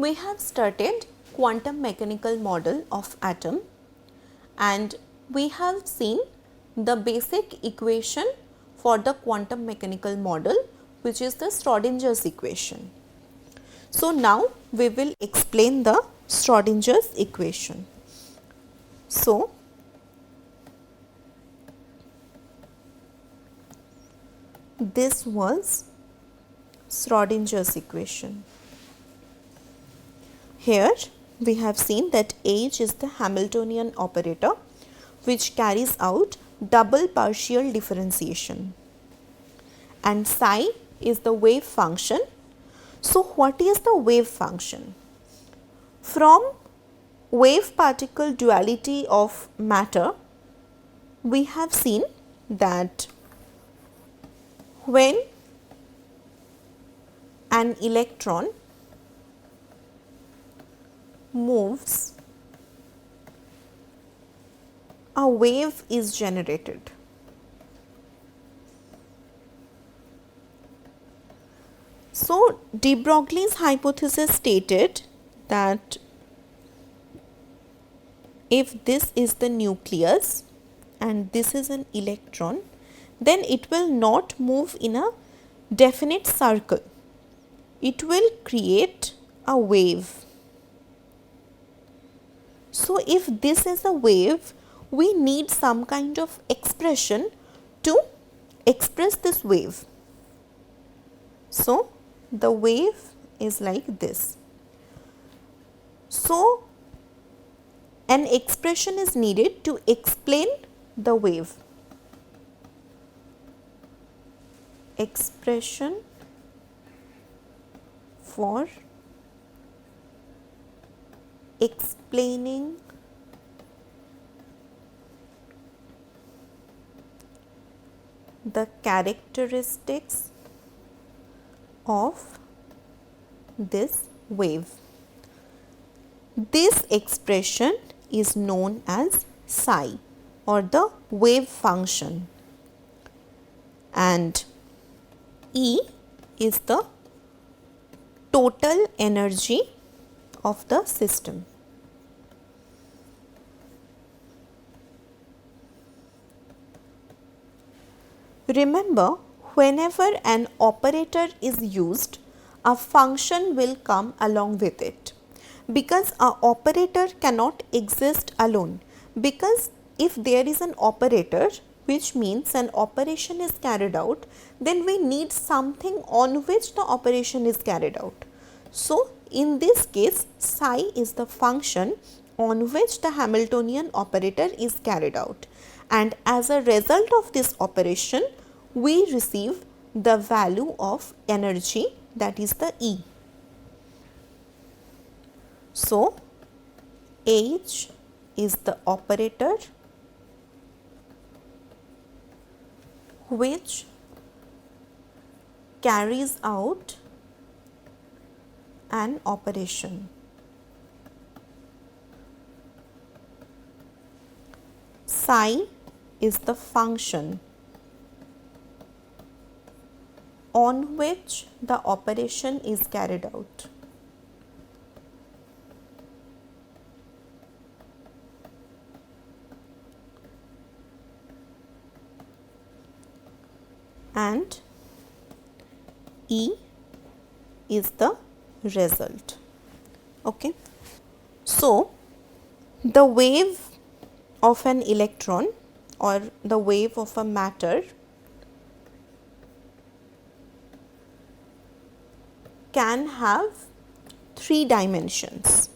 we have started quantum mechanical model of atom and we have seen the basic equation for the quantum mechanical model, which is the Schrodinger's equation. So, now we will explain the Schrodinger's equation. So, this was Schrodinger's equation. Here we have seen that H is the Hamiltonian operator which carries out double partial differentiation, and psi is the wave function. So, what is the wave function? From wave particle duality of matter, we have seen that when an electron moves, a wave is generated. So, de Broglie's hypothesis stated that if this is the nucleus and this is an electron, then it will not move in a definite circle. It will create a wave. So, if this is a wave, we need some kind of expression to express this wave. So, the wave is like this. So, an expression is needed to explain the wave. Expression for explaining the characteristics of this wave. This expression is known as psi or the wave function, and E is the total energy of the system. Remember, whenever an operator is used, a function will come along with it, because an operator cannot exist alone, because if there is an operator, which means an operation is carried out, then we need something on which the operation is carried out. So, in this case, psi is the function on which the Hamiltonian operator is carried out, and as a result of this operation, we receive the value of energy, that is the E. So, H is the operator which carries out an operation. Psi is the function on which the operation is carried out. And E is the result. Okay. So, the wave of an electron or the wave of a matter can have 3 dimensions.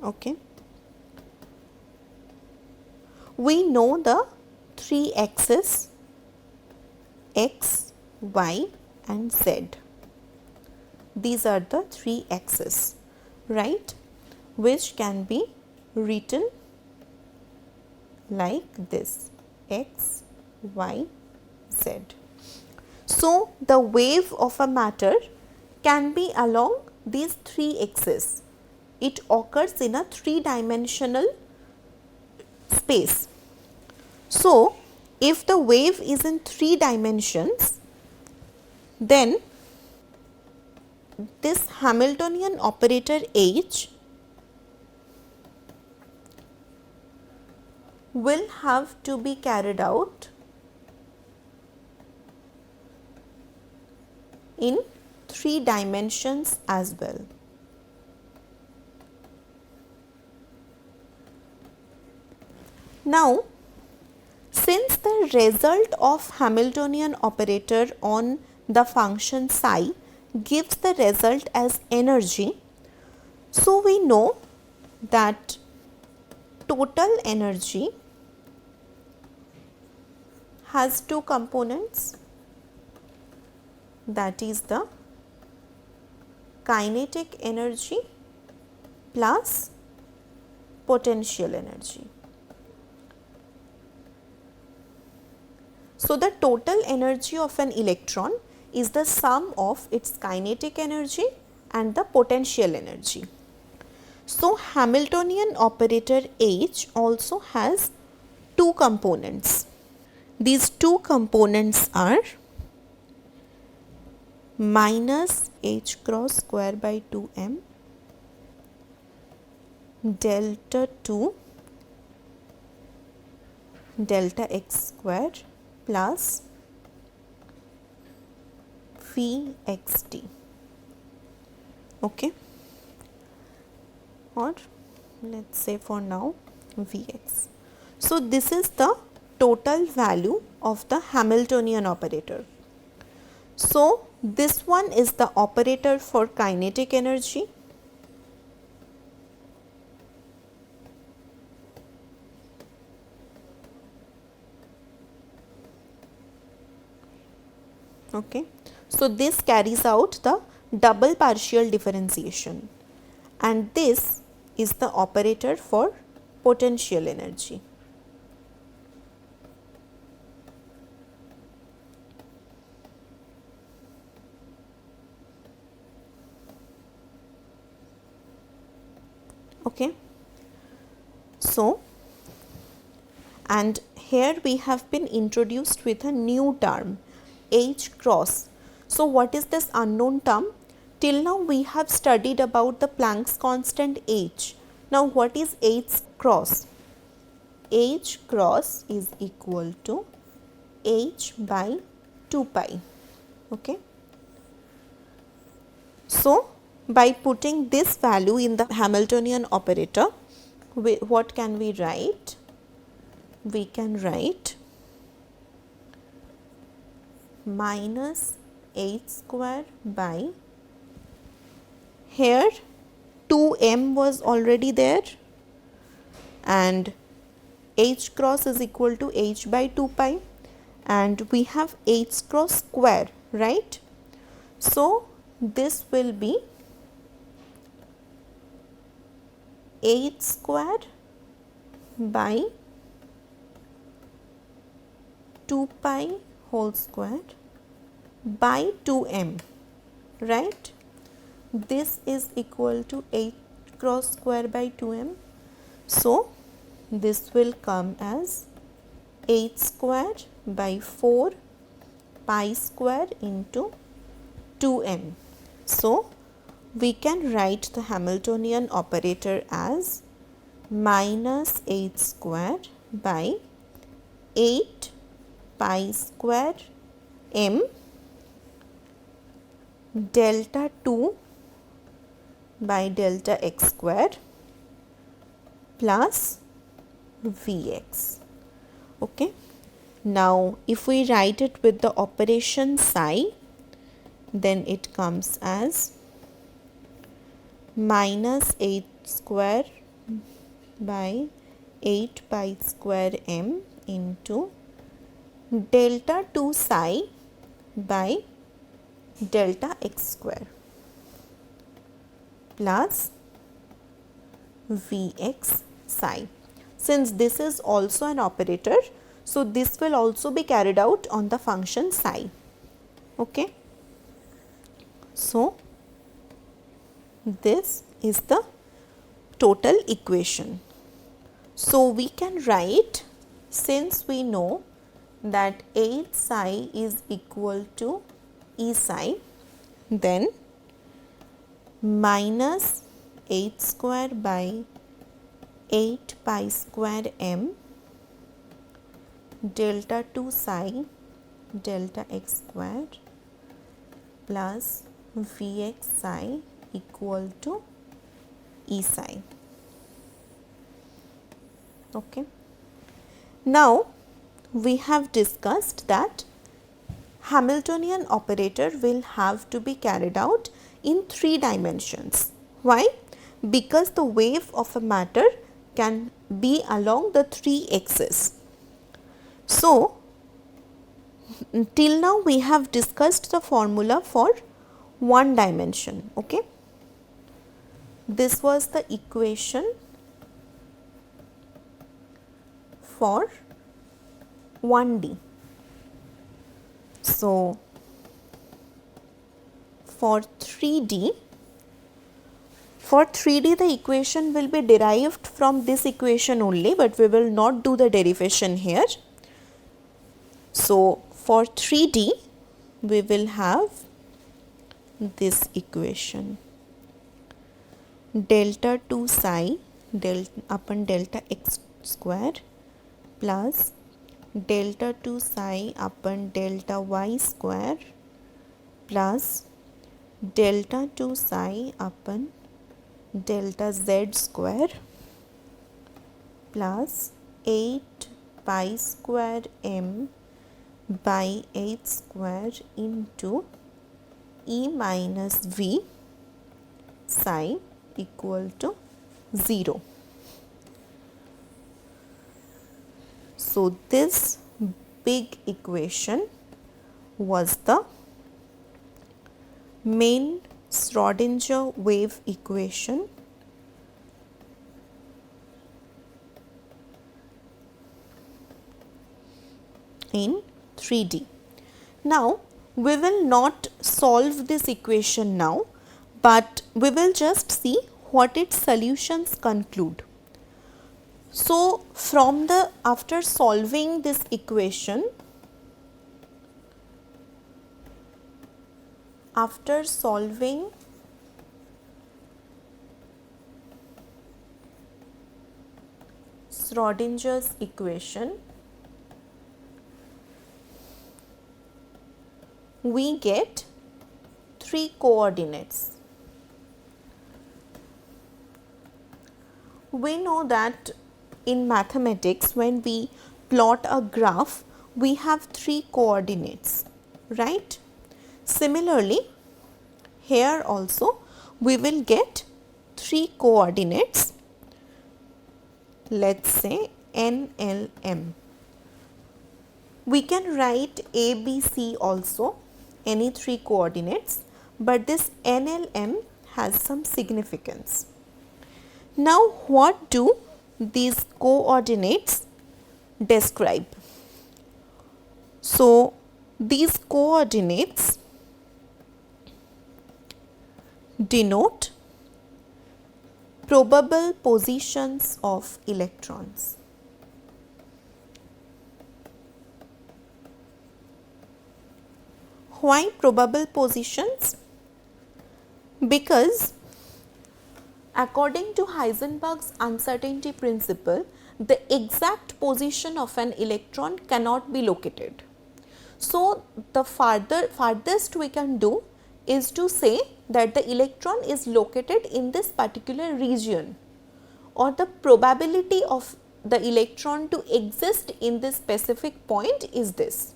Okay. We know the 3 axes x, y and z. These are the 3 axes, right, which can be written like this: x, y, z. So, the wave of a matter can be along these 3 axes. It occurs in a 3-dimensional space. So, if the wave is in 3 dimensions, then this Hamiltonian operator H will have to be carried out in 3 dimensions as well. Now, since the result of Hamiltonian operator on the function psi gives the result as energy, so we know that total energy has 2 components, that is the kinetic energy plus potential energy. So, the total energy of an electron is the sum of its kinetic energy and the potential energy. So, Hamiltonian operator H also has 2 components. These 2 components are minus H cross square by 2m delta 2 delta x square plus Vxt, okay, or let us say for now Vx. So, this is the total value of the Hamiltonian operator. So, this one is the operator for kinetic energy, okay. So, this carries out the double partial differentiation, and this is the operator for potential energy. Okay. So, and here we have been introduced with a new term H cross. So, what is this unknown term? Till now we have studied about the Planck's constant H. Now, what is H cross? H cross is equal to H by 2 pi. Okay. So, by putting this value in the Hamiltonian operator, what can we write? We can write minus H square by, here 2m was already there and H cross is equal to H by 2 pi, and we have H cross square, right? So, this will be H square by 2 pi whole square by 2m, right? This is equal to H cross square by 2m. So, this will come as H square by 4 pi square into 2m. So, we can write the Hamiltonian operator as minus H square by 8 pi square m delta 2 by delta x square plus Vx. Okay. Now, if we write it with the operation psi, then it comes as minus 8 square by 8 pi square m into delta 2 psi by delta x square plus Vx psi. Since this is also an operator, so this will also be carried out on the function psi. Okay. So, this is the total equation. So, we can write, since we know that H psi is equal to E psi, then minus h square by 8 pi square m delta 2 psi delta x square plus Vx psi equal to E psi. Okay. Now we have discussed that Hamiltonian operator will have to be carried out in 3 dimensions. Why? Because the wave of a matter can be along the 3 axes. So, till now we have discussed the formula for 1 dimension. Okay. This was the equation for 1D. So, for 3D, the equation will be derived from this equation only, but we will not do the derivation here. So, for 3D, we will have this equation, delta 2 psi upon delta x square plus delta 2 psi upon delta y square plus delta 2 psi upon delta z square plus 8 pi square m by h square into E minus V psi equal to 0. So, this big equation was the main Schrodinger wave equation in 3D. Now, we will not solve this equation now, but we will just see what its solutions conclude. So, after solving this equation, after solving Schrodinger's equation, we get 3 coordinates. We know that in mathematics, when we plot a graph, we have 3 coordinates, right? Similarly, here also we will get 3 coordinates, let's say NLM. We can write A, B, C also, any 3 coordinates, but this NLM has some significance. Now, what do these coordinates describe? So, these coordinates denote probable positions of electrons. Why probable positions? Because according to Heisenberg's uncertainty principle, the exact position of an electron cannot be located. So, the farthest we can do is to say that the electron is located in this particular region, or the probability of the electron to exist in this specific point is this.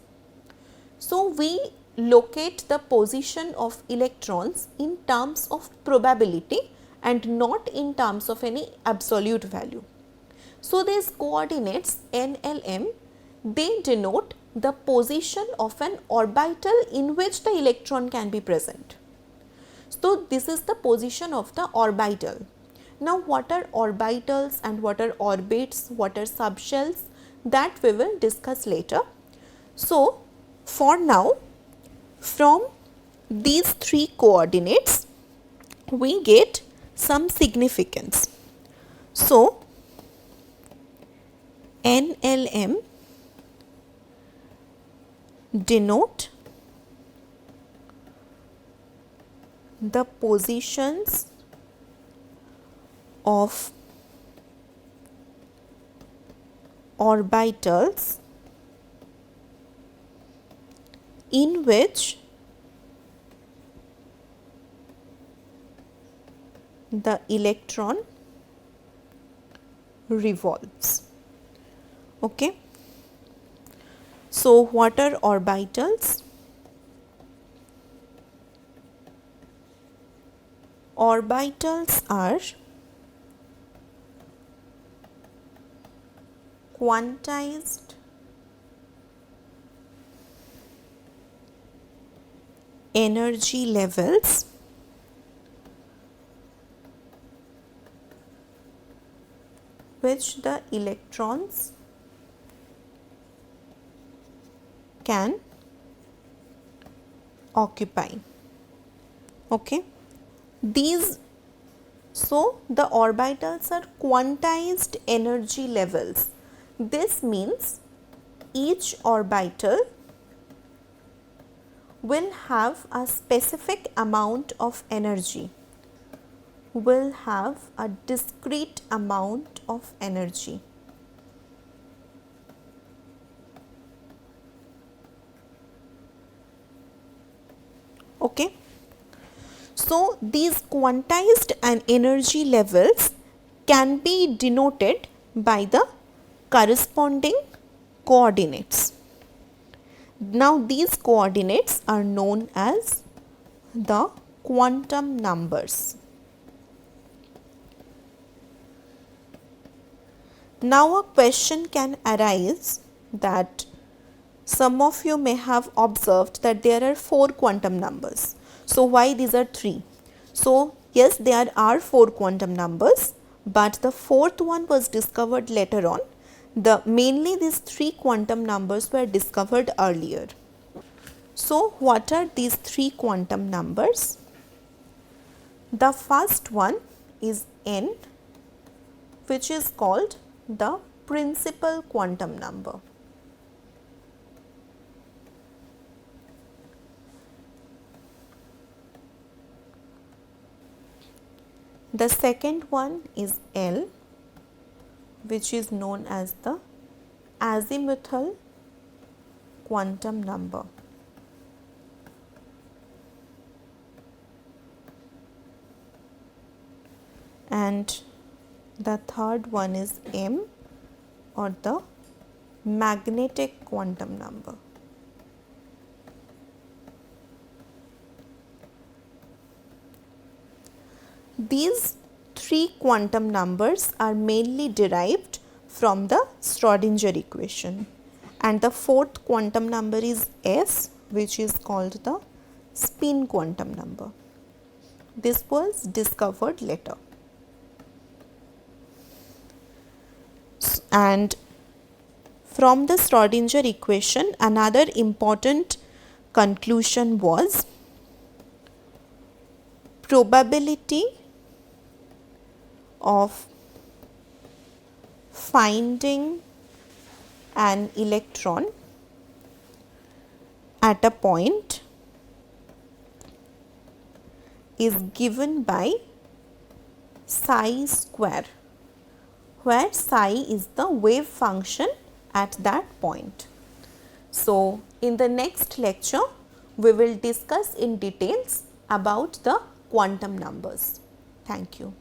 So, we locate the position of electrons in terms of probability and not in terms of any absolute value. So, these coordinates NLM, they denote the position of an orbital in which the electron can be present. So, this is the position of the orbital. Now, what are orbitals and what are orbits, what are subshells, that we will discuss later. So, for now, from these 3 coordinates, we get some significance. So, NLM denote the positions of orbitals in which the electron revolves. Okay. So, what are orbitals? Orbitals are quantized energy levels which the electrons can occupy. Okay. So the orbitals are quantized energy levels. This means each orbital will have a specific amount of energy, will have a discrete amount of energy. Okay. So, these quantized and energy levels can be denoted by the corresponding coordinates. Now, these coordinates are known as the quantum numbers. Now, a question can arise that some of you may have observed that there are 4 quantum numbers. So, why these are 3? So, yes, there are 4 quantum numbers, but the 4th one was discovered later on. Mainly these 3 quantum numbers were discovered earlier. So, what are these 3 quantum numbers? The first one is n, which is called the principal quantum number. The second one is L, which is known as the azimuthal quantum number. And the third one is M, or the magnetic quantum number. These 3 quantum numbers are mainly derived from the Schrödinger equation, and the 4th quantum number is S, which is called the spin quantum number. This was discovered later. And from the Schrödinger equation, another important conclusion was probability of finding an electron at a point is given by psi square, where psi is the wave function at that point. So, in the next lecture, we will discuss in details about the quantum numbers. Thank you.